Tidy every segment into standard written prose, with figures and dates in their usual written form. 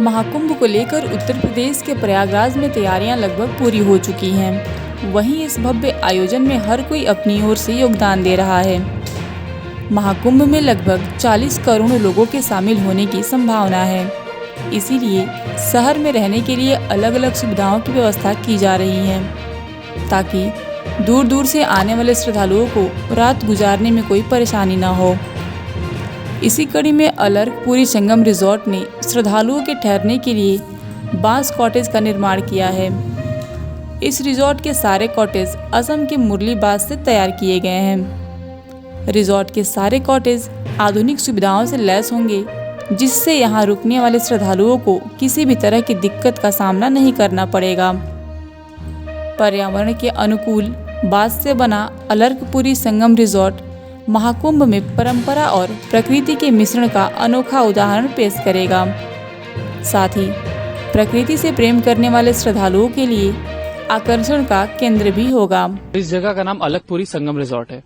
महाकुंभ को लेकर उत्तर प्रदेश के प्रयागराज में तैयारियां लगभग पूरी हो चुकी हैं। वहीं इस भव्य आयोजन में हर कोई अपनी ओर से योगदान दे रहा है। महाकुंभ में लगभग 40 करोड़ लोगों के शामिल होने की संभावना है। इसीलिए शहर में रहने के लिए अलग अलग सुविधाओं की व्यवस्था की जा रही है, ताकि दूर दूर से आने वाले श्रद्धालुओं को रात गुजारने में कोई परेशानी न हो। इसी कड़ी में अलर्कपुरी संगम रिजॉर्ट ने श्रद्धालुओं के ठहरने के लिए बांस कॉटेज का निर्माण किया है। इस रिजॉर्ट के सारे कॉटेज असम के मुरली बांस से तैयार किए गए हैं। रिजॉर्ट के सारे कॉटेज आधुनिक सुविधाओं से लैस होंगे, जिससे यहाँ रुकने वाले श्रद्धालुओं को किसी भी तरह की दिक्कत का सामना नहीं करना पड़ेगा। पर्यावरण के अनुकूल बांस से बना अलर्कपुरी संगम रिजॉर्ट महाकुंभ में परंपरा और प्रकृति के मिश्रण का अनोखा उदाहरण पेश करेगा। साथ ही प्रकृति से प्रेम करने वाले श्रद्धालुओं के लिए आकर्षण का केंद्र भी होगा। इस जगह का नाम अलर्कपुरी संगम रिजॉर्ट है।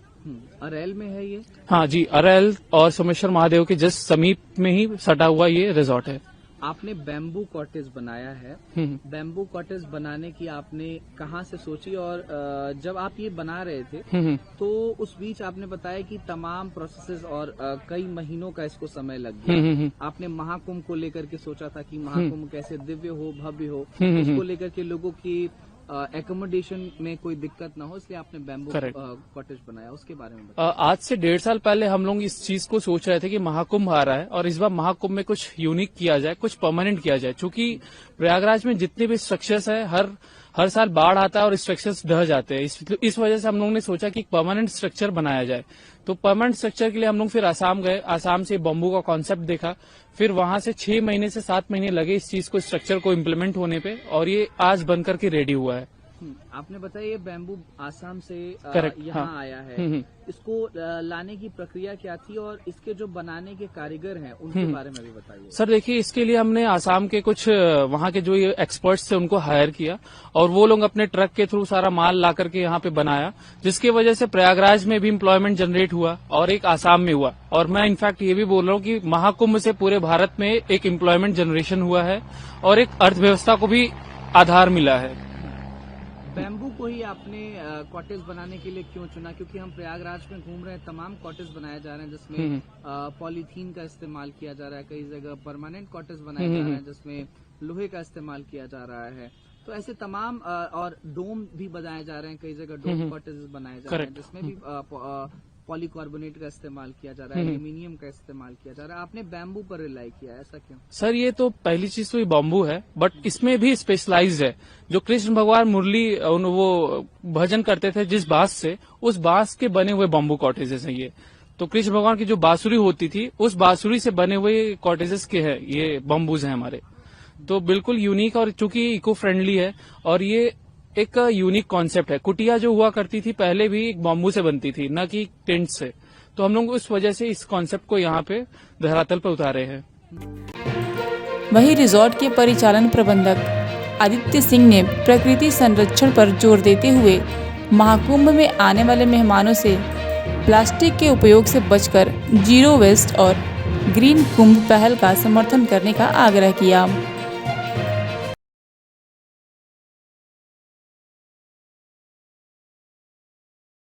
अरेल में है ये? हाँ जी, अरेल और सोमेश्वर महादेव के जस्ट समीप में ही सटा हुआ ये रिजॉर्ट है। आपने बैम्बू कॉटेज बनाया है। बैम्बू कॉटेज बनाने की आपने कहाँ से सोची, और जब आप ये बना रहे थे तो उस बीच आपने बताया कि तमाम प्रोसेसेस और कई महीनों का इसको समय लग गया। आपने महाकुंभ को लेकर के सोचा था कि महाकुंभ कैसे दिव्य हो, भव्य हो, उसको लेकर के लोगों की एकोमोडेशन में कोई दिक्कत ना हो, इसलिए आपने बैम्बू कॉटेज बनाया। उसके बारे में बताइए। आज से 1.5 साल पहले हम लोग इस चीज को सोच रहे थे कि महाकुंभ आ रहा है और इस बार महाकुंभ में कुछ यूनिक किया जाए, कुछ परमानेंट किया जाए। क्योंकि प्रयागराज में जितने भी स्ट्रक्चर्स है, हर साल बाढ़ आता है और स्ट्रक्चर्स ढह जाते हैं। इस वजह से हम लोगों ने सोचा कि एक परमानेंट स्ट्रक्चर बनाया जाए। तो परमानेंट स्ट्रक्चर के लिए हम लोग फिर आसाम गए। आसाम से बम्बू का कॉन्सेप्ट देखा, फिर वहां से 6 महीने से 7 महीने लगे इस चीज को, स्ट्रक्चर को इम्प्लीमेंट होने पे, और ये आज बनकर के रेडी हुआ है। आपने बताया ये बैम्बू आसाम से यहाँ आया है। इसको लाने की प्रक्रिया क्या थी, और इसके जो बनाने के कारीगर हैं उनके बारे में भी बताइए। सर देखिए, इसके लिए हमने आसाम के कुछ वहाँ के जो ये एक्सपर्ट्स थे उनको हायर किया, और वो लोग अपने ट्रक के थ्रू सारा माल ला करके यहाँ पे बनाया, जिसकी वजह से प्रयागराज में भी एम्प्लॉयमेंट जनरेट हुआ और एक आसाम में हुआ। और मैं इनफैक्ट ये भी बोल रहा हूँ कि महाकुंभ से पूरे भारत में एक एम्प्लॉयमेंट जनरेशन हुआ है और एक अर्थव्यवस्था को भी आधार मिला है। बैम्बू को ही आपने कॉटेज बनाने के लिए क्यों चुना? क्योंकि हम प्रयागराज में घूम रहे हैं, तमाम कॉटेज बनाए जा रहे हैं जिसमें पॉलीथीन का इस्तेमाल किया जा रहा है, कई जगह परमानेंट कॉटेज बनाए जा रहे हैं जिसमें लोहे का इस्तेमाल किया जा रहा है। तो ऐसे तमाम और डोम भी बनाए जा रहे हैं, कई जगह डोम कॉटेज बनाए जा रहे हैं जिसमें भी पॉलीकार्बोनेट का इस्तेमाल किया जा रहा है, एल्यूमिनियम का इस्तेमाल किया जा रहा है। आपने बैम्बू पर रिलाई किया, ऐसा क्यों? सर ये तो पहली चीज तो ये बम्बू है, बट इसमें भी स्पेशलाइज्ड है। जो कृष्ण भगवान मुरली वो भजन करते थे जिस बांस से, उस बांस के बने हुए बम्बू कॉटेजेस हैं ये। तो कृष्ण भगवान की जो बांसुरी होती थी, उस बांसुरी से बने हुए कॉटेजेस के हैं ये बम्बूज हैं हमारे। तो बिल्कुल यूनिक, और चूंकि इको फ्रेंडली है, और ये एक यूनिक कॉन्सेप्ट है। कुटिया जो हुआ करती थी पहले भी एक बम्बू से बनती थी, न कि टेंट से। तो हम लोग उस वजह से इस कॉन्सेप्ट को यहाँ पे धरातल पर उतारे हैं। वहीं रिजॉर्ट के परिचालन प्रबंधक आदित्य सिंह ने प्रकृति संरक्षण पर जोर देते हुए महाकुंभ में आने वाले मेहमानों से प्लास्टिक के उपयोग से बचकर जीरो वेस्ट और ग्रीन कुंभ पहल का समर्थन करने का आग्रह किया।